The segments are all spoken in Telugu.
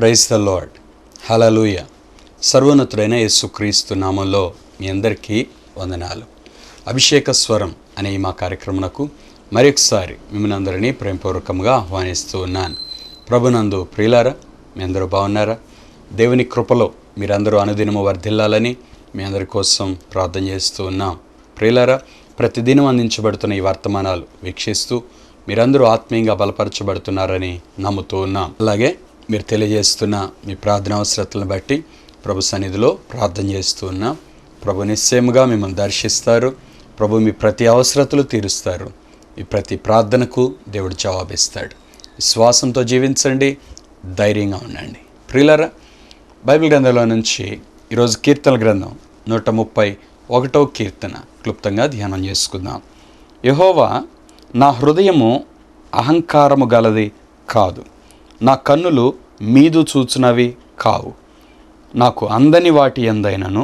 Praise the lord. హల్లెలూయా. సర్వోన్నతుడైన యేసుక్రీస్తు నామంలో మీ అందరికీ వందనాలు. అభిషేక స్వరం అనే మా కార్యక్రమమునకు మరొకసారి మిమ్మల్ని అందరినీ ప్రేమపూర్వకంగా ఆహ్వానిస్తూ ఉన్నాను. ప్రభునందు ప్రియులారా, మీ అందరూ బాగున్నారా? దేవుని కృపలో మీరందరూ అనుదినము వర్ధిల్లాలని మీ అందరి కోసం ప్రార్థన చేస్తూ ఉన్నాం. ప్రియులారా, ప్రతిదినం అందించబడుతున్న ఈ వర్తమానాలు వీక్షిస్తూ మీరందరూ ఆత్మీయంగా బలపరచబడుతున్నారని నమ్ముతూ ఉన్నాం. అలాగే మీరు తెలియజేస్తున్న మీ ప్రార్థన అవసరతలను బట్టి ప్రభు సన్నిధిలో ప్రార్థన చేస్తూ ఉన్నాం. ప్రభు నిశ్చయముగా మిమ్మల్ని దర్శిస్తారు. ప్రభు మీ ప్రతి అవసరతలు తీరుస్తారు. మీ ప్రతి ప్రార్థనకు దేవుడు జవాబిస్తాడు. విశ్వాసంతో జీవించండి, ధైర్యంగా ఉండండి. ప్రియులారా, బైబిల్ గ్రంథంలో నుంచి ఈరోజు కీర్తన గ్రంథం 131వ కీర్తన క్లుప్తంగా ధ్యానం చేసుకుందాం. యెహోవా, నా హృదయము అహంకారము గలది కాదు, నా కన్నులు మీదు చూచునవి కావు. నాకు అందని వాటి యందైనను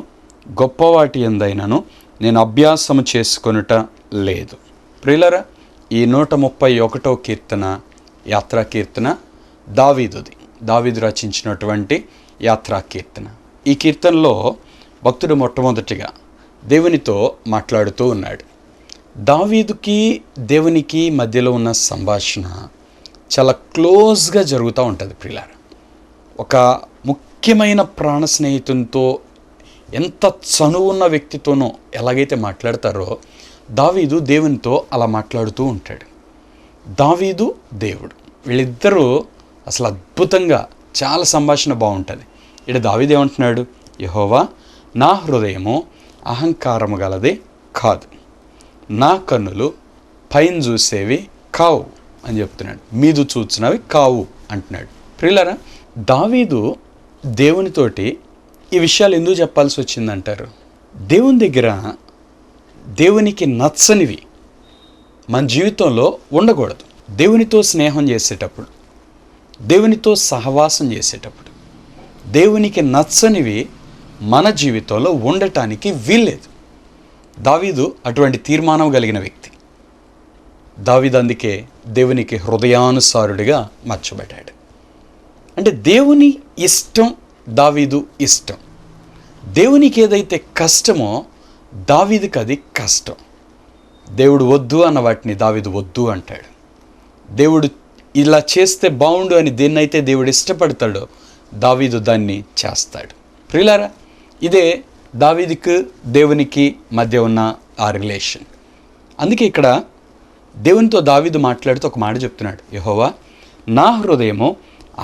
గొప్ప వాటి యందైనను నేను అభ్యాసము చేసుకొనుట లేదు. ప్రియులరా, ఈ 131వ కీర్తన యాత్రా కీర్తన దావీదుది. దావీదు రచించినటువంటి యాత్రా కీర్తన. ఈ కీర్తనలో భక్తుడు మొట్టమొదటిగా దేవునితో మాట్లాడుతూ ఉన్నాడు. దావీదుకి దేవునికి మధ్యలో ఉన్న సంభాషణ చాలా క్లోజ్గా జరుగుతూ ఉంటుంది. ప్రియులారా, ఒక ముఖ్యమైన ప్రాణ స్నేహితునితో, ఎంత చనువున్న వ్యక్తితోనో ఎలాగైతే మాట్లాడతారో దావీదు దేవునితో అలా మాట్లాడుతూ ఉంటాడు. దావీదు, దేవుడు, వీళ్ళిద్దరూ అసలు అద్భుతంగా చాలా సంభాషణ బాగుంటుంది. ఇక్కడ దావీదు ఏమంటున్నాడు? యెహోవా, నా హృదయము అహంకారము గలది కాదు, నా కన్నులు పైన చూసేవి కావు అని చెప్తున్నాడు. మీదు చూచినవి కావు అంటున్నాడు. ప్రియులారా, దావీదు దేవునితోటి ఈ విషయాలు ఎందుకు చెప్పాల్సి వచ్చిందంటారు? దేవుని దగ్గర దేవునికి నచ్చనివి మన జీవితంలో ఉండకూడదు. దేవునితో స్నేహం చేసేటప్పుడు, దేవునితో సహవాసం చేసేటప్పుడు దేవునికి నచ్చనివి మన జీవితంలో ఉండటానికి వీల్లేదు. దావీదు అటువంటి తీర్మానం కలిగిన వ్యక్తి. దావీదు అందుకే దేవునికి హృదయానుసారుడిగా మార్చబడ్డాడు. అంటే దేవుని ఇష్టం, దావీదు ఇష్టం. దేవునికి ఏదైతే కష్టమో దావీదుకి అది కష్టం. దేవుడు వద్దు అన్న వాటిని దావీదు వద్దు అంటాడు. దేవుడు ఇలా చేస్తే బాగుండు అని దేన్నైతే దేవుడు ఇష్టపడతాడో దావీదు దాన్ని చేస్తాడు. ప్రియులారా, ఇదే దావీదుకు దేవునికి మధ్య ఉన్న ఆ రిలేషన్. అందుకే ఇక్కడ దేవునితో దావీదు మాట్లాడుతూ ఒక మాట చెప్తున్నాడు. యెహోవా, నా హృదయము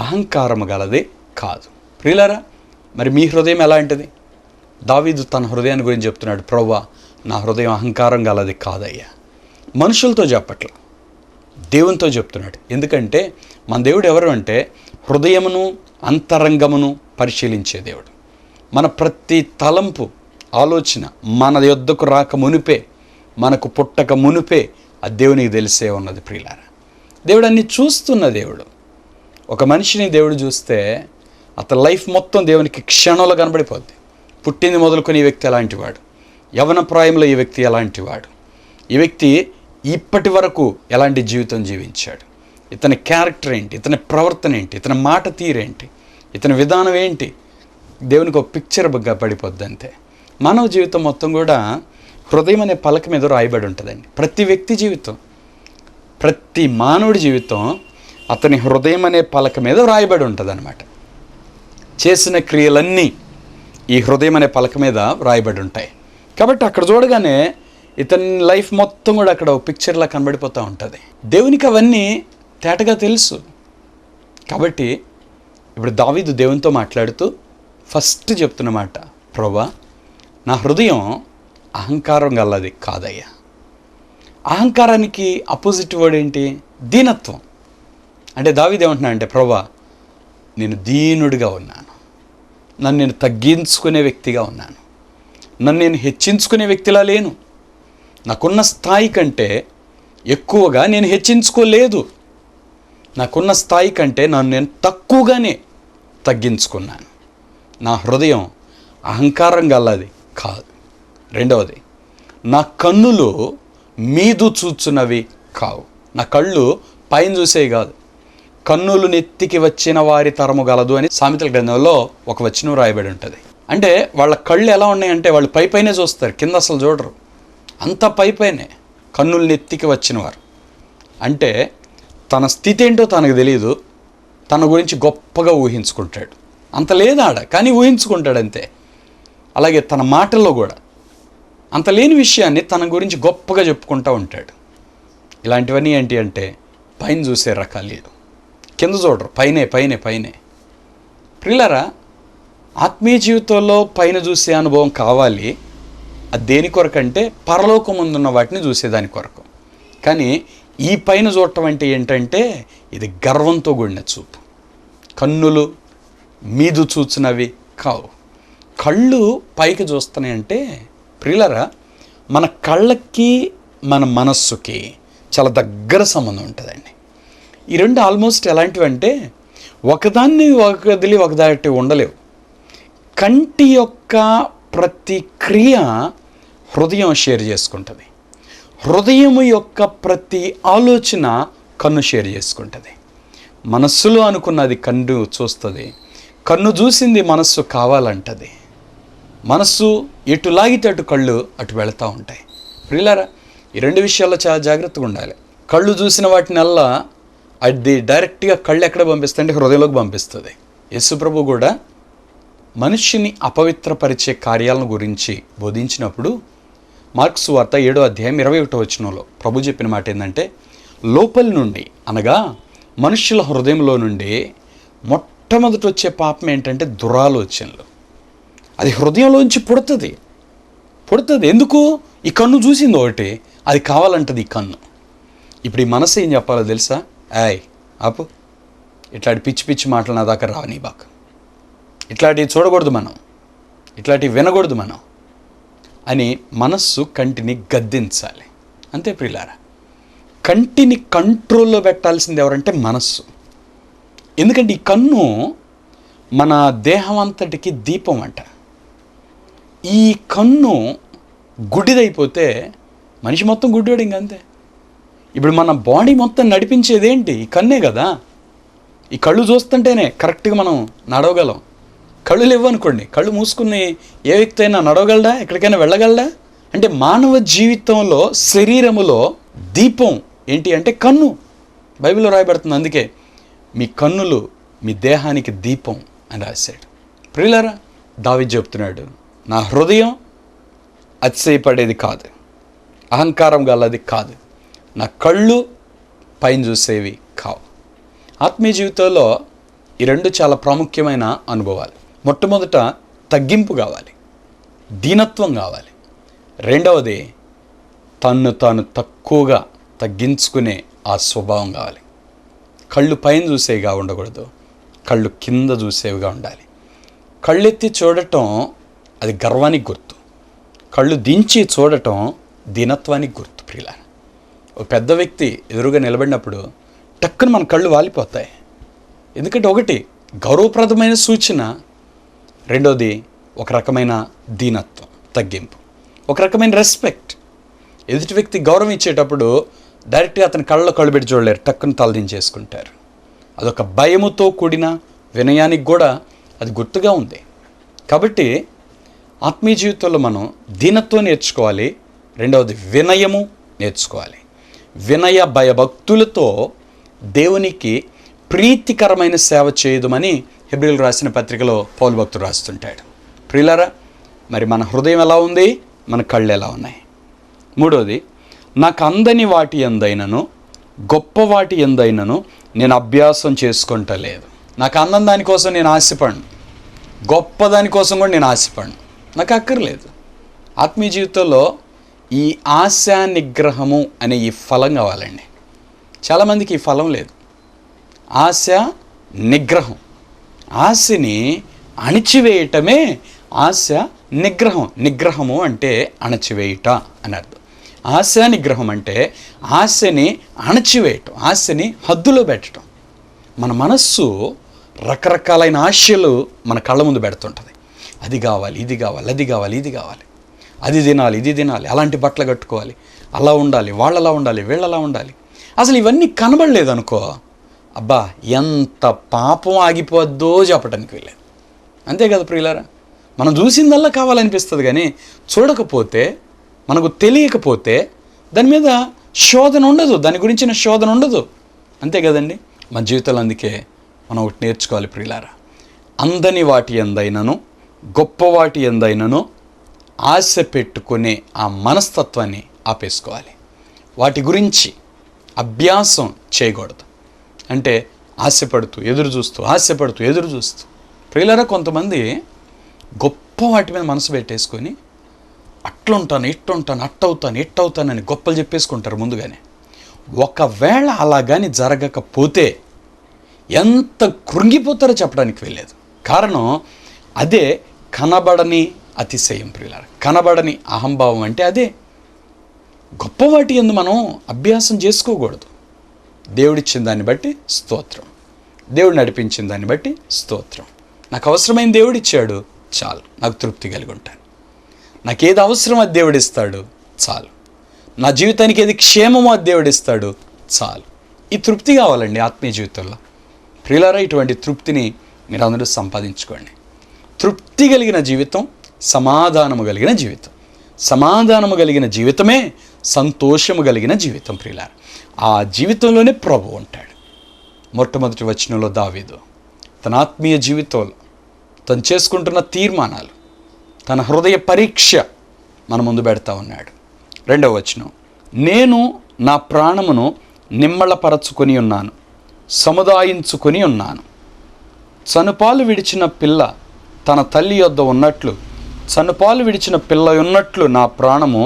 అహంకారము గలదే కాదు. ప్రియులారా, మరి మీ హృదయం ఎలాంటిది? దావీదు తన హృదయాన్ని గురించి చెప్తున్నాడు. ప్రభువా, నా హృదయం అహంకారం గలది కాదయ్యా. మనుషులతో చెప్పట్ల, దేవునితో చెప్తున్నాడు. ఎందుకంటే మన దేవుడు ఎవరు అంటే హృదయమును అంతరంగమును పరిశీలించే దేవుడు. మన ప్రతి తలంపు, ఆలోచన మన యొద్దకు రాక మునిపే, మనకు పుట్టక మునిపే ఆ దేవునికి తెలిసే ఉన్నది. ప్రియులారా, దేవుడు అన్ని చూస్తున్న దేవుడు. ఒక మనిషిని దేవుడు చూస్తే అతని లైఫ్ మొత్తం దేవునికి క్షణంలో కనబడిపోద్ది. పుట్టింది మొదలుకొని ఈ వ్యక్తి ఎలాంటి వాడు, యవన ప్రాయంలో ఈ వ్యక్తి ఎలాంటి వాడు, ఈ వ్యక్తి ఇప్పటి వరకు ఎలాంటి జీవితం జీవించాడు, ఇతని క్యారెక్టర్ ఏంటి, ఇతని ప్రవర్తన ఏంటి, ఇతని మాట తీరేంటి, ఇతని విధానం ఏంటి, దేవునికి ఒక పిక్చర్ పడిపోద్ది అంతే. మానవ జీవితం మొత్తం కూడా హృదయం అనే పలక మీద రాయబడి ఉంటుందండి. ప్రతి వ్యక్తి జీవితం, ప్రతి మానవుడి జీవితం అతని హృదయం అనే పలక మీద రాయబడి ఉంటుంది అన్నమాట. చేసిన క్రియలన్నీ ఈ హృదయం అనే పలక మీద రాయబడి ఉంటాయి. కాబట్టి అక్కడ చూడగానే ఇతని లైఫ్ మొత్తం కూడా అక్కడ ఒక పిక్చర్లా కనబడిపోతూ ఉంటుంది. దేవునికి అవన్నీ తేటగా తెలుసు. కాబట్టి ఇప్పుడు దావీదు దేవునితో మాట్లాడుతూ ఫస్ట్ చెప్తున్న మాట, ప్రభువా, నా హృదయం అహంకారం గలది కాదయ్యా. అహంకారానికి అపోజిట్ వర్డ్ ఏంటి? దీనత్వం. అంటే దావీదు ఏమంటున్నా అంటే, ప్రభువా, నేను దీనుడిగా ఉన్నాను, నన్ను నేను తగ్గించుకునే వ్యక్తిగా ఉన్నాను, నన్ను నేను హెచ్చించుకునే వ్యక్తిలా లేను, నాకున్న స్థాయి కంటే ఎక్కువగా నేను హెచ్చించుకోలేదు, నాకున్న స్థాయి కంటే నన్ను నేను తక్కువగానే తగ్గించుకున్నాను. నా హృదయం అహంకారం గలది కాదు. రెండవది, నా కన్నులు మీదు చూచున్నవి కావు. నా కళ్ళు పైన చూసేవి కాదు, కన్నులు నెత్తికి వచ్చిన వారి తరము గలదు అని సామెతల గ్రంథంలో ఒక వచనం రాయబడి ఉంటుంది. అంటే వాళ్ళ కళ్ళు ఎలా ఉన్నాయంటే వాళ్ళు పైనే చూస్తారు, కింద అసలు చూడరు. అంత పైనే కన్నులు నెత్తికి వచ్చినవారు అంటే తన స్థితి ఏంటో తనకు తెలియదు, తన గురించి గొప్పగా ఊహించుకుంటాడు. అంత లేదాడ కానీ ఊహించుకుంటాడు అంతే. అలాగే తన మాటల్లో కూడా అంత లేని విషయాన్ని తన గురించి గొప్పగా చెప్పుకుంటూ ఉంటాడు. ఇలాంటివన్నీ ఏంటి అంటే పైన చూసే రకాలు, కింద చూడరు, పైనే. ప్రియులారా, ఆత్మీయ జీవితంలో పైన చూసే అనుభవం కావాలి. అది దేని కొరకంటే పరలోకం ముందున్న వాటిని చూసేదాని కొరకు. కానీ ఈ పైన చూడటం అంటే ఏంటంటే ఇది గర్వంతో కూడిన చూపు. కన్నులు మీదు చూచినవి కావు. కళ్ళు పైకి చూస్తున్నాయంటే ప్రియులారా, మన కళ్ళకి మన మనస్సుకి చాలా దగ్గర సంబంధం ఉంటుందండి. ఈ రెండు ఆల్మోస్ట్ ఎలాంటివంటే ఒకదాన్ని వదిలి ఒకదాటి ఉండలేవు. కంటి యొక్క ప్రతి క్రియ హృదయం షేర్ చేసుకుంటుంది. హృదయం యొక్క ప్రతి ఆలోచన కన్ను షేర్ చేసుకుంటుంది. మనస్సులో అనుకున్నది కన్ను చూస్తుంది, కన్ను చూసింది మనస్సు కావాలంటది. మనస్సు ఎటు లాగితే అటు కళ్ళు అటు వెళుతూ ఉంటాయి. ప్రియులారా, ఈ రెండు విషయాల్లో చాలా జాగ్రత్తగా ఉండాలి. కళ్ళు చూసిన వాటినల్లా అది డైరెక్ట్గా కళ్ళు ఎక్కడ పంపిస్తుంది అంటే హృదయంలోకి పంపిస్తుంది. యేసుప్రభు కూడా మనుష్యుని అపవిత్రపరిచే కార్యాలను గురించి బోధించినప్పుడు మార్కు సువార్త 7వ అధ్యాయం 21వ వచనంలో ప్రభు చెప్పిన మాట ఏంటంటే, లోపలి నుండి అనగా మనుష్యుల హృదయంలో నుండి మొట్టమొదటి వచ్చే పాపం ఏంటంటే దురాలోచనలు. అది హృదయంలోంచి పుడుతుంది. ఎందుకు? ఈ కన్ను చూసింది ఒకటి, అది కావాలంటది ఈ కన్ను. ఇప్పుడు ఈ మనసు ఏం చెప్పాలో తెలుసా? ఆపు, ఇట్లాంటి పిచ్చి మాటలు నా దాకా రావని బాక, ఇట్లాంటివి చూడకూడదు మనం, ఇట్లాంటివి వినకూడదు మనం అని మనస్సు కంటిని గద్దించాలి. అంతే ప్రియులారా, కంటిని కంట్రోల్లో పెట్టాల్సింది ఎవరంటే మనస్సు. ఎందుకంటే ఈ కన్ను మన దేహం అంతటికి దీపం అంట. ఈ కన్ను గుడ్డిదైపోతే మనిషి మొత్తం గుడ్డివాడు ఇంకంతే. ఇప్పుడు మన బాడీ మొత్తం నడిపించేది ఏంటి? ఈ కన్నే కదా. ఈ కళ్ళు చూస్తుంటేనే కరెక్ట్గా మనం నడవగలం. కళ్ళు లేవనుకోండి, కళ్ళు మూసుకుని ఏ వ్యక్తి అయినా నడవగలడా, ఎక్కడికైనా వెళ్ళగలడా? అంటే మానవ జీవితంలో శరీరములో దీపం ఏంటి అంటే కన్ను. బైబిల్లో రాయబడుతుంది, అందుకే మీ కన్నులు మీ దేహానికి దీపం అని రాశాడు. ప్రియులారా, దావీదు చెప్తున్నాడు, నా హృదయం అతిశయపడేది కాదు, అహంకారం గలది కాదు, నా కళ్ళు పైన చూసేవి కావు. ఆత్మీయ జీవితంలో ఈ రెండు చాలా ప్రాముఖ్యమైన అనుభవాలు. మొట్టమొదట తగ్గింపు కావాలి, దీనత్వం కావాలి. రెండవది తన్ను తాను తక్కువగా తగ్గించుకునే ఆ స్వభావం కావాలి. కళ్ళు పైన చూసేవిగా ఉండకూడదు, కళ్ళు కింద చూసేవిగా ఉండాలి. కళ్ళెత్తి చూడటం అది గర్వానికి గుర్తు, కళ్ళు దించి చూడటం దీనత్వానికి గుర్తు. ప్రియులారా, ఒక పెద్ద వ్యక్తి ఎదురుగా నిలబడినప్పుడు టక్కున మన కళ్ళు వాలిపోతాయి. ఎందుకంటే ఒకటి గౌరవప్రదమైన సూచన, రెండోది ఒక రకమైన దీనత్వం, తగ్గింపు, ఒక రకమైన రెస్పెక్ట్. ఎదుటి వ్యక్తి గౌరవం ఇచ్చేటప్పుడు డైరెక్ట్గా అతని కళ్ళలో కళ్ళు పెట్టి చూడలేరు, టక్కున తలదించేసుకుంటారు. అదొక భయముతో కూడిన వినయానికి కూడా అది గుర్తుగా ఉంది. కాబట్టి ఆత్మీయ జీవితంలో మనం దీనత్వం నేర్చుకోవాలి, రెండవది వినయము నేర్చుకోవాలి. వినయ భయభక్తులతో దేవునికి ప్రీతికరమైన సేవ చేయదుమని హెబ్రీయులకు రాసిన పత్రికలో పౌలు భక్తుడు రాస్తుంటాడు. ప్రియులారా, మరి మన హృదయం ఎలా ఉంది, మన కళ్ళు ఎలా ఉన్నాయి? మూడోది, నాకు అందని వాటి ఎందైనను గొప్ప వాటి ఎందైనను నేను అభ్యాసం చేసుకుంటలేదు. నాకు అందని దానికోసం నేను ఆశపడను, గొప్ప దానికోసం కూడా నేను ఆశపడను, నాకు అక్కర్లేదు. ఆత్మీయ జీవితంలో ఈ ఆశ నిగ్రహము అనే ఈ ఫలం కావాలండి. చాలామందికి ఈ ఫలం లేదు. ఆశ నిగ్రహం, ఆశని అణిచివేయటమే ఆశ నిగ్రహం. నిగ్రహము అంటే అణచివేయుట అని అర్థం. ఆశ నిగ్రహం అంటే ఆశని అణచివేయటం, ఆశని హద్దులో పెట్టడం. మన మనస్సు రకరకాలైన ఆశలు మన కళ్ళ ముందు పెడుతుంటుంది. అది కావాలి, ఇది కావాలి, అది కావాలి, ఇది కావాలి, అది తినాలి, ఇది తినాలి, అలాంటి బట్టలు కట్టుకోవాలి, అలా ఉండాలి, వాళ్ళలా ఉండాలి, వీళ్ళలా ఉండాలి. అసలు ఇవన్నీ కనబడలేదు అనుకో, అబ్బా ఎంత పాపం ఆగిపోద్దో చెప్పడానికి వెళ్ళేది. అంతే కదా ప్రియులారా, మనం చూసిందల్లా కావాలనిపిస్తుంది, కానీ చూడకపోతే, మనకు తెలియకపోతే దాని మీద శోధన ఉండదు, దాని గురించిన శోధన ఉండదు. అంతే కదండి మన జీవితంలో. అందుకే మనం ఒకటి నేర్చుకోవాలి ప్రియులారా, అందని వాటి ఎందైనను గొప్ప వాటి ఎందైనను ఆశ పెట్టుకునే ఆ మనస్తత్వాన్ని ఆపేసుకోవాలి. వాటి గురించి అభ్యాసం చేయకూడదు. అంటే ఆశపడుతూ ఎదురు చూస్తూ ప్రియులారా, కొంతమంది గొప్ప వాటి మీద మనసు పెట్టేసుకొని అట్లుంటాను, ఇట్టవుతానని గొప్పలు చెప్పేసుకుంటారు ముందుగానే. ఒకవేళ అలా కానీ జరగకపోతే ఎంత కృంగిపోతారో చెప్పడానికి వెళ్ళలేదు. కారణం అదే కనబడని అతిశయం ప్రియులారా, కనబడని అహంభావం. అంటే అదే గొప్పవాటి యందు మనం అభ్యాసం చేసుకోకూడదు. దేవుడిచ్చిన దాన్ని బట్టి స్తోత్రం, దేవుడు నడిపించిన దాన్ని బట్టి స్తోత్రం. నాకు అవసరమైన దేవుడిచ్చాడు చాలు, నాకు తృప్తి కలిగి ఉంటాను. నాకేది అవసరమో అది దేవుడిస్తాడు చాలు, నా జీవితానికి ఏది క్షేమమో అది దేవుడిస్తాడు చాలు. ఈ తృప్తి కావాలండి ఆత్మీయ జీవితంలో. ప్రియులారా, ఇటువంటి తృప్తిని మీరు అందరూ సంపాదించుకోండి. తృప్తి కలిగిన జీవితం సమాధానము కలిగిన జీవితం. సమాధానము కలిగిన జీవితమే సంతోషము కలిగిన జీవితం ప్రియులారా. ఆ జీవితంలోనే ప్రభువు ఉంటాడు. మొట్టమొదటి వచనంలో దావీదు తన ఆత్మీయ జీవితంలో తను చేసుకుంటున్న తీర్మానాలు, తన హృదయ పరీక్ష మన ముందు పెడతా ఉన్నాడు. 2వ వచనం, నేను నా ప్రాణమును నిమ్మళపరచుకొని ఉన్నాను, సముదాయించుకొని ఉన్నాను. చనుపాలు విడిచిన పిల్ల తన తల్లి యొద్ద ఉన్నట్లు, చనుపాలు విడిచిన పిల్ల ఉన్నట్లు నా ప్రాణము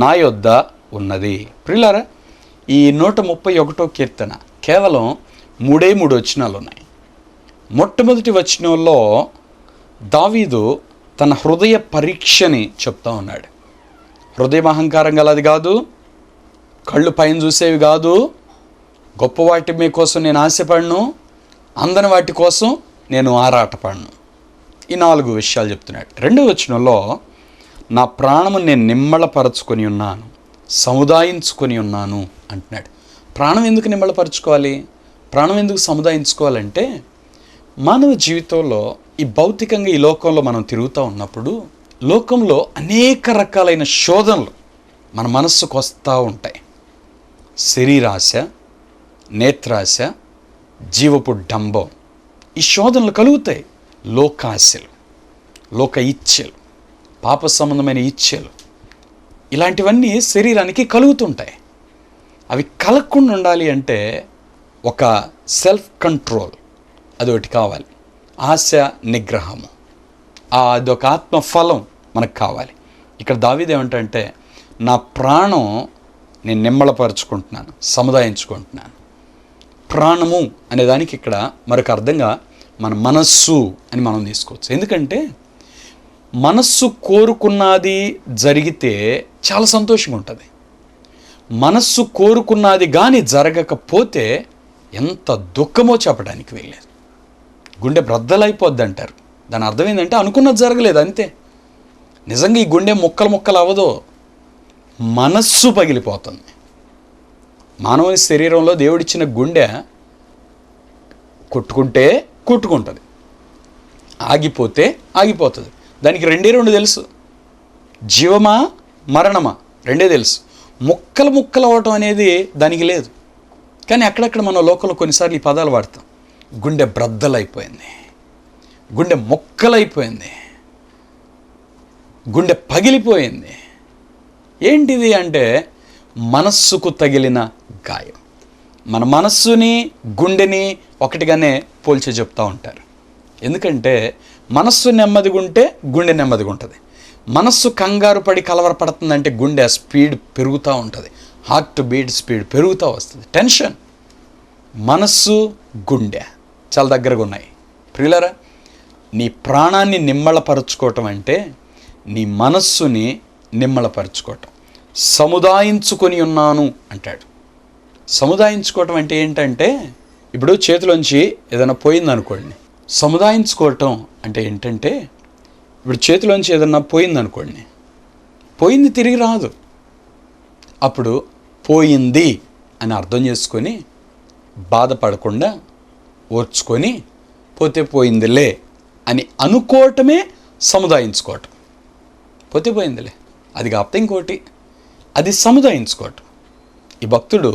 నా యొద్ద ఉన్నది. ప్రియులారా, ఈ 131వ కీర్తన కేవలం 3 వచనాలు ఉన్నాయి. మొట్టమొదటి వచనంలో దావీదు తన హృదయ పరీక్షని చెప్తా ఉన్నాడు. హృదయం అహంకారం గలది కాదు, కళ్ళు పైన చూసేవి కాదు, గొప్ప వాటి మీ కోసం నేను ఆశపడను, అందని వాటి కోసం నేను ఆరాటపడను. ఈ 4 విషయాలు చెప్తున్నాడు. 2వ వచనంలో నా ప్రాణము నేను నిమ్మళపరచుకొని ఉన్నాను, సముదాయించుకొని ఉన్నాను అంటున్నాడు. ప్రాణం ఎందుకు నిమ్మళపరచుకోవాలి, ప్రాణం ఎందుకు సముదాయించుకోవాలంటే, మానవ జీవితంలో ఈ భౌతికంగా ఈ లోకంలో మనం తిరుగుతూ ఉన్నప్పుడు లోకంలో అనేక రకాలైన శోధనలు మన మనస్సుకు వస్తూ ఉంటాయి. శరీరాశ, నేత్రాశ, జీవపు డంబం, ఈ శోధనలు కలుగుతాయి. లోకాశలు, లోక ఇచ్ఛలు, పాప సంబంధమైన ఇచ్ఛలు, ఇలాంటివన్నీ శరీరానికి కలుగుతుంటాయి. అవి కలగకుండా ఉండాలి అంటే ఒక సెల్ఫ్ కంట్రోల్ అదొకటి కావాలి. ఆశ నిగ్రహము, అదొక ఆత్మఫలం మనకు కావాలి. ఇక్కడ దావీదు ఏమంటే, నా ప్రాణం నేను నిమ్మళపరుచుకుంటున్నాను, సముదాయించుకుంటున్నాను. ప్రాణము అనేదానికి ఇక్కడ మరొక అర్థంగా మన మనస్సు అని మనం తీసుకోవచ్చు. ఎందుకంటే మనస్సు కోరుకున్నది జరిగితే చాలా సంతోషంగా ఉంటుంది. మనస్సు కోరుకున్నది కానీ జరగకపోతే ఎంత దుఃఖమో చెప్పడానికి వెళ్ళలేదు. గుండె బ్రద్దలైపోద్ది అంటారు. దాని అర్థం ఏంటంటే అనుకున్నది జరగలేదు అంతే. నిజంగా ఈ గుండె ముక్కలు అవ్వదో, మనస్సు పగిలిపోతుంది. మానవుని శరీరంలో దేవుడిచ్చిన గుండె కొట్టుకుంటుంది, ఆగిపోతే ఆగిపోతుంది. దానికి 2 తెలుసు, జీవమా మరణమా 2 తెలుసు. ముక్కలు అవ్వటం అనేది దానికి లేదు. కానీ అక్కడక్కడ మన లోకంలో కొన్నిసార్లు ఈ పదాలు వాడతాం. గుండె బ్రద్దలైపోయింది, గుండె ముక్కలైపోయింది, గుండె పగిలిపోయింది. ఏంటిది అంటే మనస్సుకు తగిలిన గాయం. మన మనస్సుని గుండెని ఒకటిగానే పోల్చి చెప్తూ ఉంటారు. ఎందుకంటే మనస్సు నెమ్మదిగా ఉంటే గుండె నెమ్మదిగా ఉంటుంది. మనస్సు కంగారు పడి కలవరపడుతుందంటే గుండె స్పీడ్ పెరుగుతూ ఉంటుంది, హార్ట్ బీట్ స్పీడ్ పెరుగుతూ వస్తుంది. టెన్షన్. మనస్సు గుండె చాలా దగ్గరగా ఉన్నాయి. ప్రియులారా, నీ ప్రాణాన్ని నిమ్మళపరుచుకోవటం అంటే నీ మనస్సుని నిమ్మళపరుచుకోవటం. సముదాయించుకొని ఉన్నాను అంటాడు. సముదాయించుకోవటం అంటే ఏంటంటే, ఇప్పుడు చేతిలోంచి ఏదైనా పోయిందనుకోండి. సముదాయించుకోవటం అంటే ఏంటంటే, ఇప్పుడు చేతిలోంచి ఏదన్నా పోయిందనుకోండి, పోయింది తిరిగి రాదు. అప్పుడు పోయింది అని అర్థం చేసుకొని బాధపడకుండా ఓర్చుకొని పోతే పోయిందిలే అని అనుకోవటమే సముదాయించుకోవటం. పోతే పోయిందిలే అది కాకపోతే ఇంకోటి, అది సముదాయించుకోవటం. ఈ భక్తుడు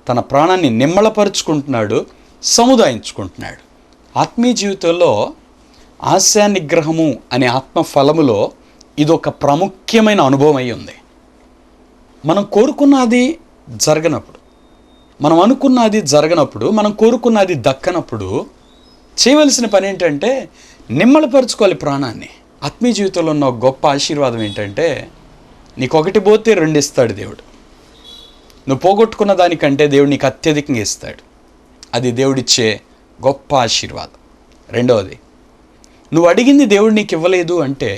తన ప్రాణాన్ని నిమ్మళపరుచుకుంటున్నాడు, సముదాయించుకుంటున్నాడు. ఆత్మీయ జీవితంలో ఆశా నిగ్రహము అనే ఆత్మఫలములో ఇదొక ప్రాముఖ్యమైన అనుభవం అయి ఉంది. మనం కోరుకున్నది జరగనప్పుడు, మనం అనుకున్నది జరగనప్పుడు, మనం కోరుకున్నది దక్కనప్పుడు చేయవలసిన పని ఏంటంటే నిమ్మళపరుచుకోవాలి ప్రాణాన్ని. ఆత్మీయ జీవితంలో ఉన్న గొప్ప ఆశీర్వాదం ఏంటంటే నీకు ఒకటి పోతే 2 ఇస్తాడు దేవుడు. నువ్వు పోగొట్టుకున్న దానికంటే దేవుడు నీకు అత్యధికంగా ఇస్తాడు. అది దేవుడిచ్చే గొప్ప ఆశీర్వాదం. రెండవది, నువ్వు అడిగింది దేవుడు నీకు ఇవ్వలేదు అంటే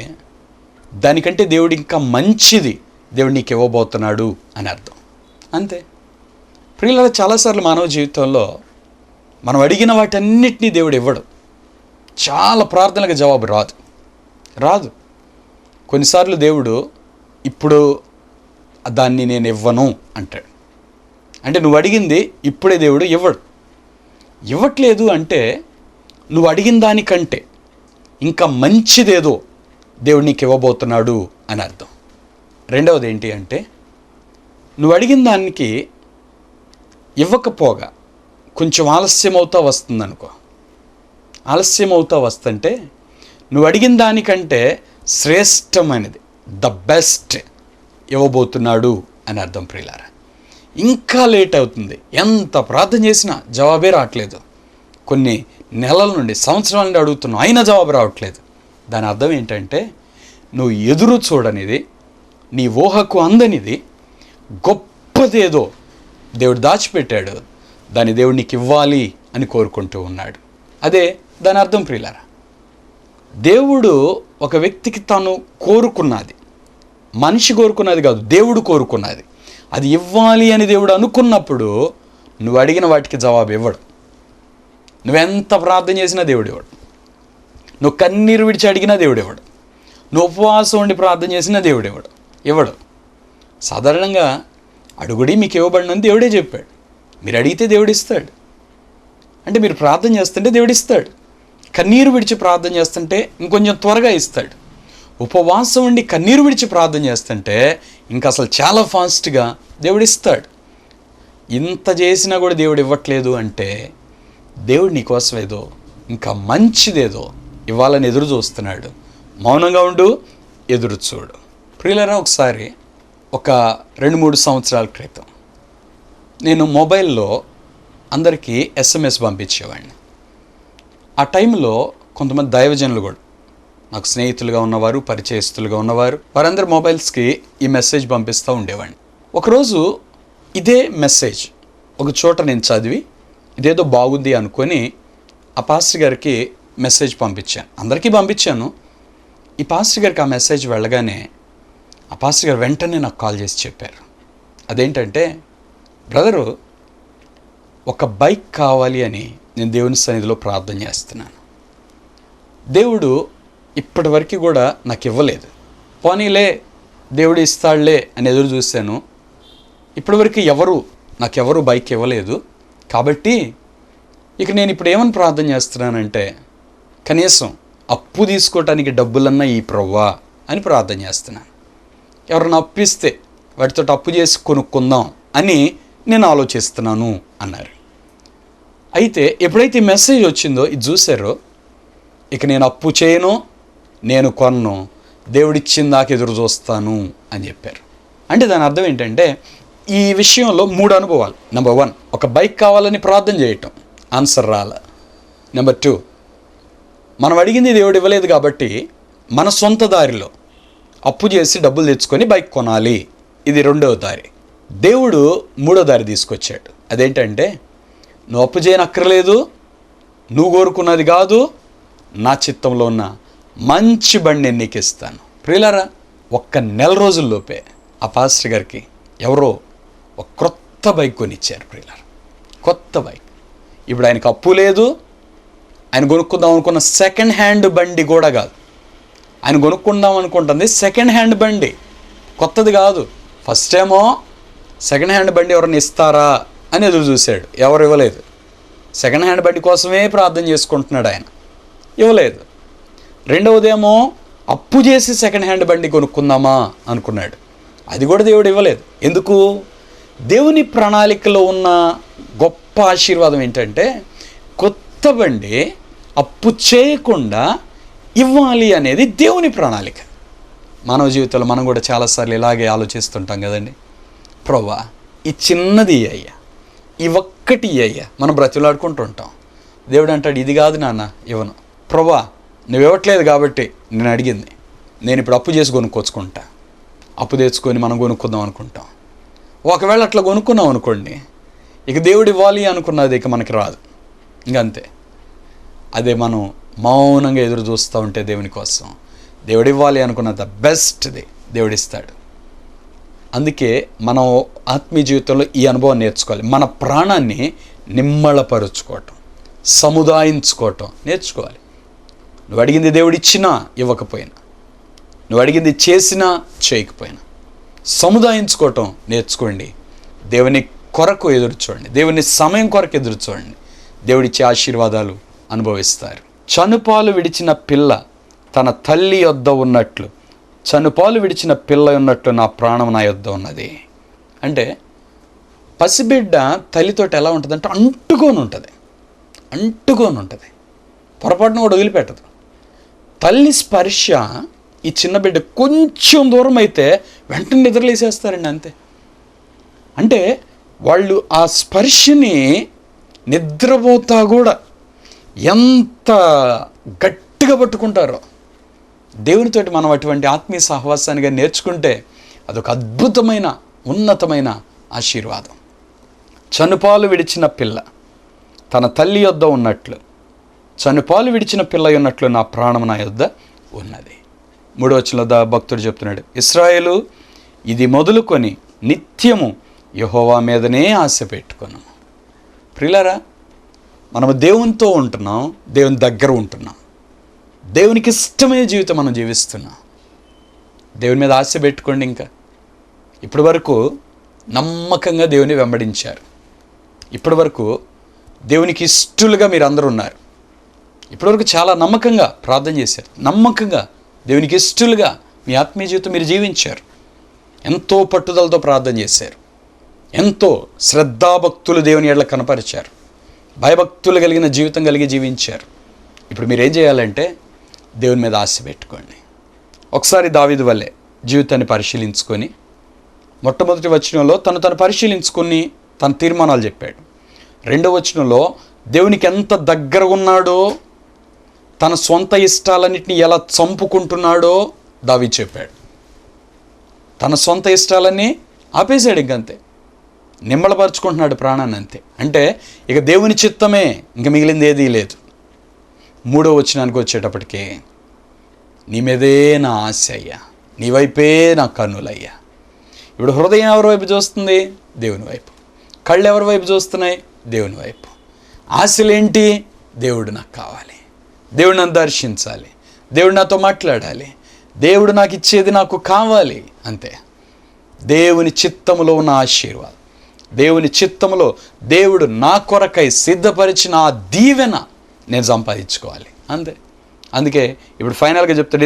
దానికంటే దేవుడు ఇంకా మంచిది దేవుడు నీకు ఇవ్వబోతున్నాడు అని అర్థం. అంతే. ప్రియులారా, చాలాసార్లు మానవ జీవితంలో మనం అడిగిన వాటన్నిటినీ దేవుడు ఇవ్వడు. చాలా ప్రార్థనలకు జవాబు రాదు. కొన్నిసార్లు దేవుడు ఇప్పుడు దాన్ని నేను ఇవ్వను అంటాడు. అంటే నువ్వు అడిగింది ఇప్పుడే దేవుడు ఇవ్వట్లేదు అంటే నువ్వు అడిగిన దానికంటే ఇంకా మంచిదేదో దేవుడు నీకు ఇవ్వబోతున్నాడు అని అర్థం. రెండవది ఏంటి అంటే నువ్వు అడిగిన దానికి ఇవ్వకపోగా కొంచెం ఆలస్యం అవుతా వస్తుందనుకో. ఆలస్యం అవుతా వస్తుంటే నువ్వు అడిగిన దానికంటే శ్రేష్టమైనది, ద బెస్ట్ ఇవ్వబోతున్నాడు అని అర్థం. ప్రియులారా, ఇంకా లేట్ అవుతుంది. ఎంత ప్రార్థన చేసినా జవాబే రావట్లేదు. కొన్ని నెలల నుండి, సంవత్సరాల నుండి అడుగుతున్నావు, అయినా జవాబు రావట్లేదు. దాని అర్థం ఏంటంటే నువ్వు ఎదురు చూడనిది, నీ ఊహకు అందనిది గొప్పదేదో దేవుడు దాచిపెట్టాడు. దాన్ని దేవుడు నీకు ఇవ్వాలి అని కోరుకుంటూ ఉన్నాడు. అదే దాని అర్థం. ప్రియులారా, దేవుడు ఒక వ్యక్తికి తాను కోరుకున్నది, మనిషి కోరుకున్నది కాదు, దేవుడు కోరుకున్నది అది ఇవ్వాలి అని దేవుడు అనుకున్నప్పుడు నువ్వు అడిగిన వాటికి జవాబు ఇవ్వడు. నువ్వెంత ప్రార్థన చేసినా దేవుడు ఇవ్వడు. నువ్వు కన్నీరు విడిచి అడిగినా దేవుడు ఇవ్వడు. నువ్వు ఉపవాసం ఉండి ప్రార్థన చేసినా దేవుడు ఇవ్వడు. సాధారణంగా అడుగుడి మీకు ఇవ్వబడినని దేవుడే చెప్పాడు. మీరు అడిగితే దేవుడు ఇస్తాడు. అంటే మీరు ప్రార్థన చేస్తుంటే దేవుడు ఇస్తాడు. కన్నీరు విడిచి ప్రార్థన చేస్తుంటే ఇంకొంచెం త్వరగా ఇస్తాడు. ఉపవాసం ఉండి కన్నీరు విడిచి ప్రార్థన చేస్తుంటే ఇంకా అసలు చాలా ఫాస్ట్గా దేవుడు ఇస్తాడు. ఇంత చేసినా కూడా దేవుడు ఇవ్వట్లేదు అంటే దేవుడు నీకోసం ఏదో ఇంకా మంచిదేదో ఇవ్వాలని ఎదురు చూస్తున్నాడు. మౌనంగా ఉండు, ఎదురు చూడు. ప్రియులారా, ఒకసారి ఒక 2-3 సంవత్సరాల క్రితం నేను మొబైల్లో అందరికీ SMS పంపించేవాడిని. ఆ టైంలో కొంతమంది దైవజనులు కూడా నాకు స్నేహితులుగా ఉన్నవారు, పరిచయస్తులుగా ఉన్నవారు, వారందరి మొబైల్స్కి ఈ మెసేజ్ పంపిస్తూ ఉండేవాడిని. ఒకరోజు ఇదే మెసేజ్ ఒక చోట నేను చదివి ఇదేదో బాగుంది అనుకొని ఆ పాస్టర్ గారికి మెసేజ్ పంపించాను. అందరికీ పంపించాను. ఈ పాస్టర్ గారికి ఆ మెసేజ్ వెళ్ళగానే ఆ పాస్టర్ గారు వెంటనే నాకు కాల్ చేసి చెప్పారు. అదేంటంటే, బ్రదరు, ఒక బైక్ కావాలి అని నేను దేవుని సన్నిధిలో ప్రార్థన చేస్తున్నాను. దేవుడు ఇప్పటివరకు కూడా నాకు ఇవ్వలేదు. పోనీలే దేవుడు ఇస్తాడులే అని ఎదురు చూశాను. ఇప్పటివరకు నాకెవరు బైక్ ఇవ్వలేదు. కాబట్టి ఇక నేను ఇప్పుడు ఏమని ప్రార్థన చేస్తున్నానంటే, కనీసం అప్పు తీసుకోవటానికి డబ్బులన్నా ఈ ప్రవ్వా అని ప్రార్థన చేస్తున్నాను. ఎవరన్నా అప్పిస్తే వాటితో అప్పు చేసి కొనుక్కుందాం అని నేను ఆలోచిస్తున్నాను అన్నారు. అయితే ఎప్పుడైతే ఈ మెసేజ్ వచ్చిందో, ఇది చూసారో, ఇక నేను అప్పు చేయను, నేను కొన్ను, దేవుడిచ్చిన దాకా ఎదురు చూస్తాను అని చెప్పారు. అంటే దాని అర్థం ఏంటంటే ఈ విషయంలో 3 అనుభవాలు. నెంబర్ 1, ఒక బైక్ కావాలని ప్రార్థన చేయటం, ఆన్సర్ రాలే. నెంబర్ 2, మనం అడిగింది దేవుడు ఇవ్వలేదు కాబట్టి మన సొంత దారిలో అప్పు చేసి డబ్బులు తెచ్చుకొని బైక్ కొనాలి. ఇది 2వ దారి. దేవుడు 3వ దారి తీసుకొచ్చాడు. అదేంటంటే, నువ్వు అప్పు చేయనక్కర్లేదు, నువ్వు కోరుకున్నది కాదు, నా చిత్తంలో ఉన్న మంచి బండి నేను నీకు ఇస్తాను. ప్రియులారా, 1 నెల రోజుల్లోపే ఆ పాస్టర్ గారికి ఎవరో ఒక క్రొత్త బైక్ కొనిచ్చారు. ప్రియులారా, కొత్త బైక్. ఇప్పుడు ఆయనకు అప్పు లేదు. ఆయన కొనుక్కుందాం అనుకున్న సెకండ్ హ్యాండ్ బండి కూడా కాదు. ఆయన కొనుక్కుందాం అనుకుంటుంది సెకండ్ హ్యాండ్ బండి, కొత్తది కాదు. ఫస్ట్ ఏమో సెకండ్ హ్యాండ్ బండి ఎవరైనా ఇస్తారా అని ఎదురు చూశాడు. ఎవరు ఇవ్వలేదు. సెకండ్ హ్యాండ్ బండి కోసమే ప్రార్థన చేసుకుంటున్నాడు ఆయన, ఇవ్వలేదు. రెండవదేమో అప్పు చేసి సెకండ్ హ్యాండ్ బండి కొనుక్కుందామా అనుకున్నాడు, అది కూడా దేవుడు ఇవ్వలేదు. ఎందుకు? దేవుని ప్రణాళికలో ఉన్న గొప్ప ఆశీర్వాదం ఏంటంటే కొత్త బండి అప్పు చేయకుండా ఇవ్వాలి అనేది దేవుని ప్రణాళిక. మానవ జీవితంలో మనం కూడా చాలాసార్లు ఇలాగే ఆలోచిస్తుంటాం కదండి. ప్రభువా ఈ చిన్నది అయ్యా, ఈ ఒక్కటి అయ్యా, మనం బ్రతిలాడుకుంటూ ఉంటాం. దేవుడు అంటాడు, ఇది కాదు నాన్న ఇవ్వను. ప్రభువా నువ్వు ఇవ్వట్లేదు కాబట్టి నేను అడిగింది, నేను ఇప్పుడు అప్పు చేసి కొనుక్కొచ్చుకుంటా. అప్పు తెచ్చుకొని మనం కొనుక్కుందాం అనుకుంటాం. ఒకవేళ అట్లా కొనుక్కున్నాం అనుకోండి, ఇక దేవుడు ఇవ్వాలి అనుకున్నది ఇక మనకి రాదు, ఇంకంతే. అదే మనం మౌనంగా ఎదురు చూస్తూ ఉంటే దేవుని కోసం, దేవుడు ఇవ్వాలి అనుకున్నది బెస్ట్ది దేవుడిస్తాడు. అందుకే మనం ఆత్మీయ జీవితంలో ఈ అనుభవం నేర్చుకోవాలి. మన ప్రాణాన్ని నిమ్మళపరుచుకోవటం, సముదాయించుకోవటం నేర్చుకోవాలి. నువ్వు అడిగింది దేవుడు ఇచ్చినా ఇవ్వకపోయినా, నువ్వు అడిగింది చేసినా చేయకపోయినా సముదాయించుకోవటం నేర్చుకోండి. దేవుని కొరకు ఎదురు చూడండి, దేవుని సమయం కొరకు ఎదురు చూడండి. దేవుడిచ్చే ఆశీర్వాదాలు అనుభవిస్తారు. చనుపాలు విడిచిన పిల్ల తన తల్లి యొద్ద ఉన్నట్లు, చనుపాలు విడిచిన పిల్ల ఉన్నట్లు నా ప్రాణం నా యొద్ద ఉన్నది. అంటే పసిబిడ్డ తల్లితోటి ఎలా ఉంటుందంటే అంటుకొని ఉంటుంది, పొరపాటున కూడా వదిలిపెట్టదు. తల్లి స్పర్శ ఈ చిన్న బిడ్డ కొంచెం దూరం అయితే వెంటనే నిద్రలేసేస్తారండి, అంతే. అంటే వాళ్ళు ఆ స్పర్శని నిద్రపోతా కూడా ఎంత గట్టిగా పట్టుకుంటారో. దేవునితోటి మనం అటువంటి ఆత్మీయ సహవాసానిగా నేర్చుకుంటే అదొక అద్భుతమైన ఉన్నతమైన ఆశీర్వాదం. చనుపాలు విడిచిన పిల్ల తన తల్లి యొద్ద ఉన్నట్లు, చనుపాలు విడిచిన పిల్ల ఉన్నట్లు నా ప్రాణం నా యొద్ద ఉన్నది. 3వ వచనంలో భక్తుడు చెప్తున్నాడు, ఇశ్రాయేలు ఇది మొదలుకొని నిత్యము యెహోవా మీదనే ఆశ పెట్టుకున్నాం. ప్రియులారా, మనము దేవునితో ఉంటున్నాం, దేవుని దగ్గర ఉంటున్నాం, దేవునికి ఇష్టమైన జీవితం మనం జీవిస్తున్నాం. దేవుని మీద ఆశ పెట్టుకోండి. ఇంకా ఇప్పటి వరకు నమ్మకంగా దేవుని వెంబడించారు, ఇప్పటి వరకు దేవునికి ఇష్టలుగా మీరు అందరూ ఉన్నారు, ఇప్పటివరకు చాలా నమ్మకంగా ప్రార్థన చేశారు, నమ్మకంగా దేవునికి ఇష్టలుగా మీ ఆత్మీయ జీవితం మీరు జీవించారు, ఎంతో పట్టుదలతో ప్రార్థన చేశారు, ఎంతో శ్రద్ధాభక్తులు దేవుని ఎడల కనపరిచారు, భయభక్తులు కలిగిన జీవితం కలిగి జీవించారు. ఇప్పుడు మీరు ఏం చేయాలంటే దేవుని మీద ఆశ పెట్టుకోండి. ఒకసారి దావీదు వల్లే జీవితాన్ని పరిశీలించుకొని, మొట్టమొదటి వచనంలో తను పరిశీలించుకొని తన తీర్మానాలు చెప్పాడు. 2వ వచనంలో దేవునికి ఎంత దగ్గర ఉన్నాడో, తన సొంత ఇష్టాలన్నింటినీ ఎలా చంపుకుంటున్నాడో దావీదు చెప్పాడు. తన సొంత ఇష్టాలన్నీ ఆపేశాడు, ఇంకంతే. నిమ్మళపరుచుకుంటున్నాడు ప్రాణాన్ని, అంతే. అంటే ఇక దేవుని చిత్తమే, ఇంక మిగిలింది ఏదీ లేదు. 3వ వచనానికి వచ్చేటప్పటికి, నీ మీదే నా ఆశ అయ్యా, నీ వైపే నా కన్నులయ్యా. ఇప్పుడు హృదయం ఎవరి వైపు చూస్తుంది? దేవుని వైపు. కళ్ళు ఎవరి వైపు చూస్తున్నాయి? దేవుని వైపు. ఆశలేంటి? దేవుడు నాకు కావాలి, దేవుడు నన్ను దర్శించాలి, దేవుడు నాతో మాట్లాడాలి, దేవుడు నాకు ఇచ్చేది నాకు కావాలి, అంతే. దేవుని చిత్తములో ఉన్న ఆశీర్వాదం, దేవుని చిత్తములో దేవుడు నా కొరకై సిద్ధపరిచిన ఆ దీవెన నేను సంపాదించుకోవాలి, అంతే. అందుకే ఇప్పుడు ఫైనల్గా చెప్తాడు,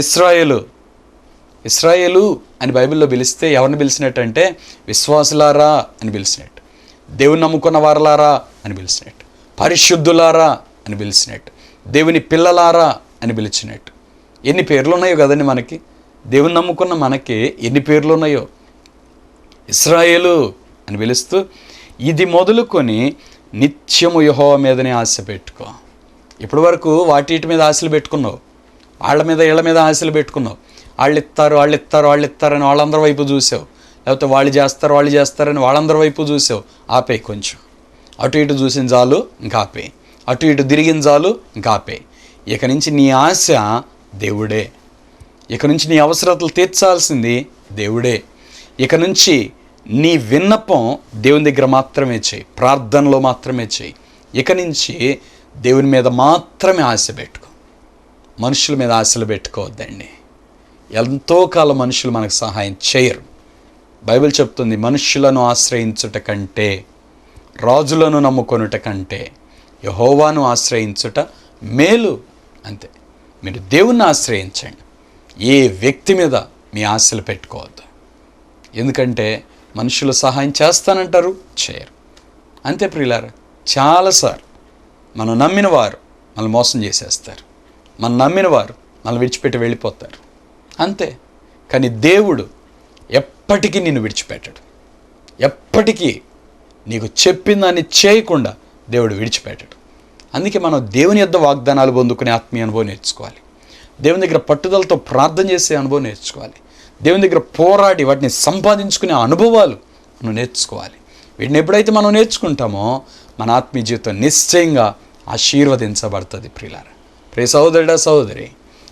ఇశ్రాయేలు అని బైబిల్లో పిలిస్తే ఎవరిని పిలిచినట్టు అంటే విశ్వాసులారా అని పిలిచినట్టు, దేవుని నమ్ముకున్న వారలారా అని పిలిచినట్టు, పరిశుద్ధులారా అని పిలిచినట్టు, దేవుని పిల్లలారా అని పిలిచినట్టు. ఎన్ని పేర్లు ఉన్నాయో కదండి మనకి, దేవుని నమ్ముకున్న మనకి ఎన్ని పేర్లు ఉన్నాయో. ఇశ్రాయేలు అని పిలుస్తూ, ఇది మొదలుకొని నిత్యము యెహోవా మీదనే ఆశ పెట్టుకో. ఇప్పటి వరకు వాటి మీద ఆశలు పెట్టుకున్నావు, వాళ్ళ మీద ఇళ్ళ మీద ఆశలు పెట్టుకున్నావు. వాళ్ళు ఇస్తారని వాళ్ళందరి వైపు చూసావు, లేకపోతే వాళ్ళు చేస్తారని వాళ్ళందరి వైపు చూసావు. ఆపేయి, కొంచెం అటు ఇటు చూసిన చాలు, ఇంకా ఆపేయి. అటు ఇటు తిరిగిన చాలు, ఇంకా ఆపేయి. ఇక నుంచి నీ ఆశ దేవుడే, ఇక నుంచి నీ అవసరతలు తీర్చాల్సింది దేవుడే. ఇక నుంచి నీ విన్నపం దేవుని దగ్గర మాత్రమే చేయి, ప్రార్థనలో మాత్రమే చేయి. ఇక నుంచి దేవుని మీద మాత్రమే ఆశ పెట్టుకో, మనుషుల మీద ఆశలు పెట్టుకోవద్దండి. ఎంతో కాలం మనుషులు మనకు సహాయం చేయరు. బైబిల్ చెప్తుంది, మనుషులను ఆశ్రయించుట కంటే, రాజులను నమ్ముకొనుట కంటే, యెహోవాను ఆశ్రయించుట మేలు. అంతే. మీరు దేవుణ్ణి ఆశ్రయించండి. ఏ వ్యక్తి మీద మీ ఆశలు పెట్టుకోవద్దు. ఎందుకంటే మనుషులు సహాయం చేస్తానంటారు, చేయరు. అంతే ప్రియులారా, చాలాసార్లు మనం నమ్మిన వారు మనల్ని మోసం చేసేస్తారు. మనం నమ్మిన వారు మనల్ని విడిచిపెట్టి వెళ్ళిపోతారు. అంతే. కానీ దేవుడు ఎప్పటికీ నిన్ను విడిచిపెట్టడు. ఎప్పటికీ నీకు చెప్పిన దాన్ని చేయకుండా దేవుడు విడిచిపెట్టడు. అందుకే మనం దేవుని యొద్ద వాగ్దానాలు పొందుకునే ఆత్మీయ అనుభవం నేర్చుకోవాలి. దేవుని దగ్గర పట్టుదలతో ప్రార్థన చేసే అనుభవం నేర్చుకోవాలి. దేవుని దగ్గర పోరాడి వాటిని సంపాదించుకునే అనుభవాలు మనం నేర్చుకోవాలి. వీటిని ఎప్పుడైతే మనం నేర్చుకుంటామో మన ఆత్మీయ జీవితం నిశ్చయంగా ఆశీర్వదించబడుతుంది. ప్రియులారా, ప్రియ సహోదరుడా, సహోదరి,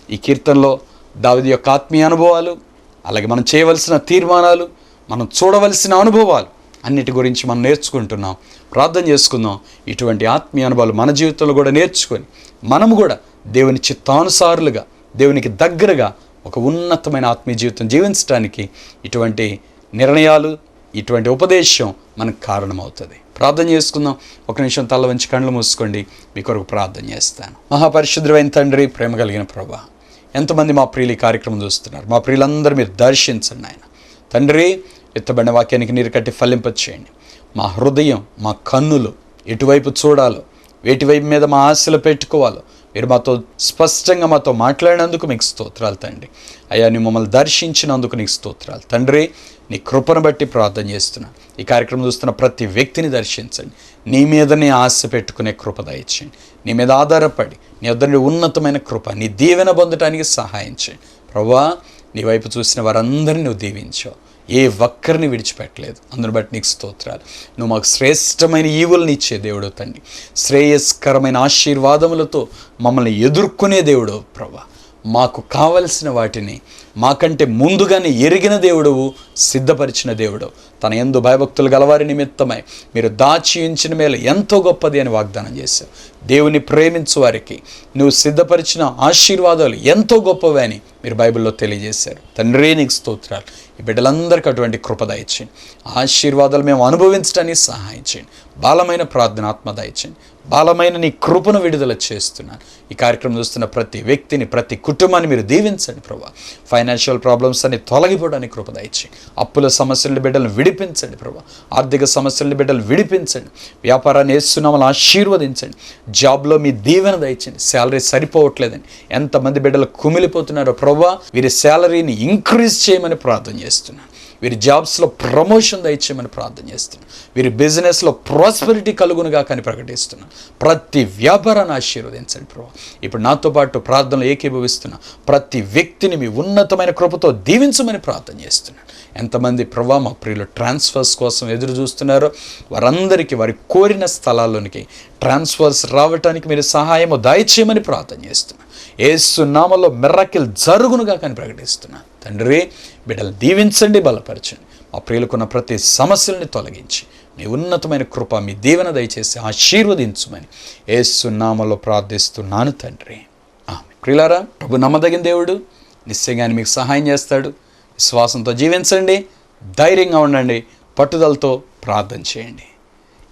ఈ కీర్తనలో దావీదు యొక్క ఆత్మీయ అనుభవాలు, అలాగే మనం చేయవలసిన తీర్మానాలు, మనం చూడవలసిన అనుభవాలు అన్నిటి గురించి మనం నేర్చుకుంటున్నాం. ప్రార్థన చేసుకుందాం. ఇటువంటి ఆత్మీయ అనుభవాలు మన జీవితంలో కూడా నేర్చుకొని మనము కూడా దేవుని చిత్తానుసారులుగా, దేవునికి దగ్గరగా ఒక ఉన్నతమైన ఆత్మీయ జీవితం జీవించడానికి ఇటువంటి నిర్ణయాలు, ఇటువంటి ఉపదేశం మనకు కారణమవుతుంది. ప్రార్థన చేసుకుందాం. ఒక నిమిషం తల వంచి కళ్ళు మూసుకోండి. మీ కొరకు ప్రార్థన చేస్తాను. మహాపరిశుద్ధుడైన తండ్రి, ప్రేమ కలిగిన ప్రభువా, ఎంతమంది మా ప్రియులు ఈ కార్యక్రమం చూస్తున్నారు. మా ప్రియులందరూ మీరు దర్శించండి ఆయన. తండ్రి, ఎత్తబడిన వాక్యానికి నీరు కట్టి ఫలింపచేయండి. మా హృదయం, మా కన్నులు ఎటువైపు చూడాలో, వేటివైపు మీద మా ఆశలు పెట్టుకోవాలో మీరు మాతో స్పష్టంగా మాతో మాట్లాడినందుకు మీకు స్తోత్రాలు తండ్రి. అయ్యా, నీ మమ్మల్ని దర్శించినందుకు నీకు స్తోత్రాలు తండ్రి. నీ కృపను బట్టి ప్రార్థన చేస్తున్నా. ఈ కార్యక్రమం చూస్తున్న ప్రతి వ్యక్తిని దర్శించండి. నీ మీదనే ఆశ పెట్టుకునే కృప దయచేయండి. నీ మీద ఆధారపడి నీ వద్ద ఉన్నతమైన కృప, నీ దీవెన పొందడానికి సహాయం చేయండి. ప్రభువా, నీ వైపు చూసిన వారందరినీ నువ్వు దీవించావు. ఏ ఒక్కరిని విడిచిపెట్టలేదు. అందుని బట్టి నీకు స్తోత్రాలు. నువ్వు మాకు శ్రేష్టమైన ఈవులను ఇచ్చే దేవుడు తండ్రి. శ్రేయస్కరమైన ఆశీర్వాదములతో మమ్మల్ని ఎదుర్కొనే దేవుడు ప్రభువా. మాకు కావలసిన వాటిని మాకంటే ముందుగానే ఎరిగిన దేవుడవు, సిద్ధపరిచిన దేవుడు. తన యందు భయభక్తులు గలవారి నిమిత్తమై మీరు దాచి ఉంచిన మేలు ఎంతో గొప్పది అని వాగ్దానం చేశావు. దేవుని ప్రేమించు వారికి నువ్వు సిద్ధపరిచిన ఆశీర్వాదాలు ఎంతో గొప్పవి అని మీరు బైబిల్లో తెలియజేశారు. తండ్రి, నీకు స్తోత్రాలు. ఈ బిడ్డలందరికీ అటువంటి కృప దయచేయండి. ఆశీర్వాదాలు మేము అనుభవించడానికి సహాయం చేయండి. బలమైన ప్రార్థన ఆత్మ దయచేయండి. బలమైన నీ కృపను విడుదల చేస్తున్నాను. ఈ కార్యక్రమం చూస్తున్న ప్రతి వ్యక్తిని, ప్రతి కుటుంబాన్ని మీరు దీవించండి ప్రభా. ఫైనాన్షియల్ ప్రాబ్లమ్స్ అన్ని తొలగిపోవడానికి కృప దయచేయండి. అప్పుల సమస్యలను బిడ్డలను విడిపించండి ప్రభా. ఆర్థిక సమస్యలను బిడ్డలు విడిపించండి. వ్యాపారాన్ని యేసునామములో ఆశీర్వదించండి. జాబ్లో మీ దీవెన దయచేయండి. శాలరీ సరిపోవట్లేదని ఎంతమంది బిడ్డలు కుమిలిపోతున్నారో ప్రభా, వీరి శాలరీని ఇంక్రీజ్ చేయమని ప్రార్థన చేస్తున్నాను. వీరి జాబ్స్లో ప్రమోషన్ దయచేయమని ప్రార్థన చేస్తున్నాను. వీరి బిజినెస్లో ప్రాస్పెరిటీ కలుగునుగా కానీ ప్రకటిస్తున్నాను. ప్రతి వ్యాపారాన్ని ఆశీర్వదించండి ప్రభు. ఇప్పుడు నాతో పాటు ప్రార్థనలు ఏకీభవిస్తున్నా ప్రతి వ్యక్తిని మీ ఉన్నతమైన కృపతో దీవించమని ప్రార్థన చేస్తున్నాను. ఎంతమంది ప్రభా మా ప్రియులు ట్రాన్స్ఫర్స్ కోసం ఎదురు చూస్తున్నారో వారందరికీ వారి కోరిన స్థలాల్లోనికి ట్రాన్స్ఫర్స్ రావటానికి మీరు సహాయము దయచేయమని ప్రార్థన చేస్తున్నాను. యేసు నామములో మిరకిల్ జరుగునుగా కానీ ప్రకటిస్తున్నాను. తండ్రి, బిడ్డలు దీవించండి, బలపరచండి. మా ప్రియులకున్న ప్రతి సమస్యల్ని తొలగించి మీ ఉన్నతమైన కృప, మీ దీవెన దయచేసి ఆశీర్వదించుమని యేసు నామములో ప్రార్థిస్తున్నాను తండ్రి. ప్రియులారా, ప్రభు నమ్మదగిన దేవుడు, నిశ్చయంగా మీకు సహాయం చేస్తాడు. విశ్వాసంతో జీవించండి, ధైర్యంగా ఉండండి, పట్టుదలతో ప్రార్థన చేయండి.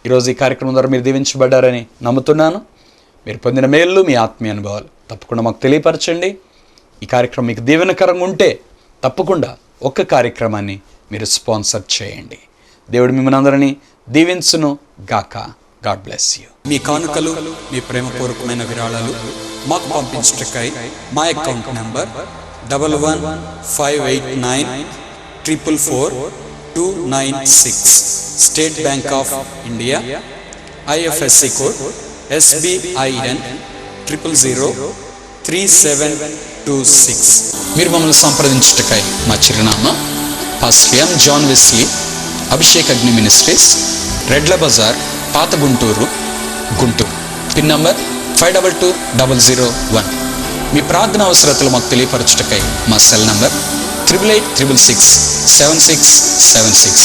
ఈరోజు ఈ కార్యక్రమం ద్వారా మీరు దీవించబడ్డారని నమ్ముతున్నాను. మీరు పొందిన మేళ్ళు, మీ ఆత్మీయ అనుభవాలు తప్పకుండా మాకు తెలియపరచండి. ఈ కార్యక్రమం మీకు దీవెనకరంగా ఉంటే తప్పకుండా ఒక్క కార్యక్రమాన్ని మీరు స్పాన్సర్ చేయండి. దేవుడు మిమ్మల్ని అందరినీ దీవించును గాక. God bless you. మీ కానుకలు, మీ ప్రేమపూర్వకమైన విరాళాలు మాకు పంపించటకై మా account number 115894444296 state bank of India, IFSC code SBIN 00032726. మీరు మమ్మల్ని సంప్రదించుటకై మా చిరునామా pastor M. John Wesley, Abhishek Agni ministries, Redla Bazar, పాత గుంటూరు, గుంటూరు. Pin number 522001. మీ ప్రార్థన అవసరతలు మాకు తెలియపరచుటకై మా సెల్ నంబర్ 8836767676.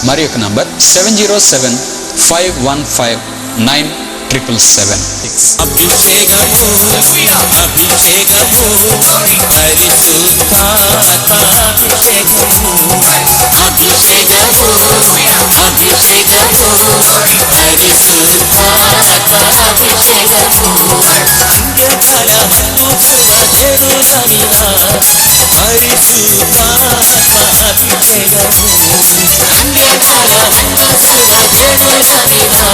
మరి యొక్క నంబర్ 7075159777. అభిషేకము పరిశుద్ధాత్మ అభిషేకము సంధ్యకాల కూర్చున్న జెరూసలేమా, పరిశుద్ధాత్మ అభిషేకము. సంధ్యకాల కూర్చున్న జెరూసలేమా,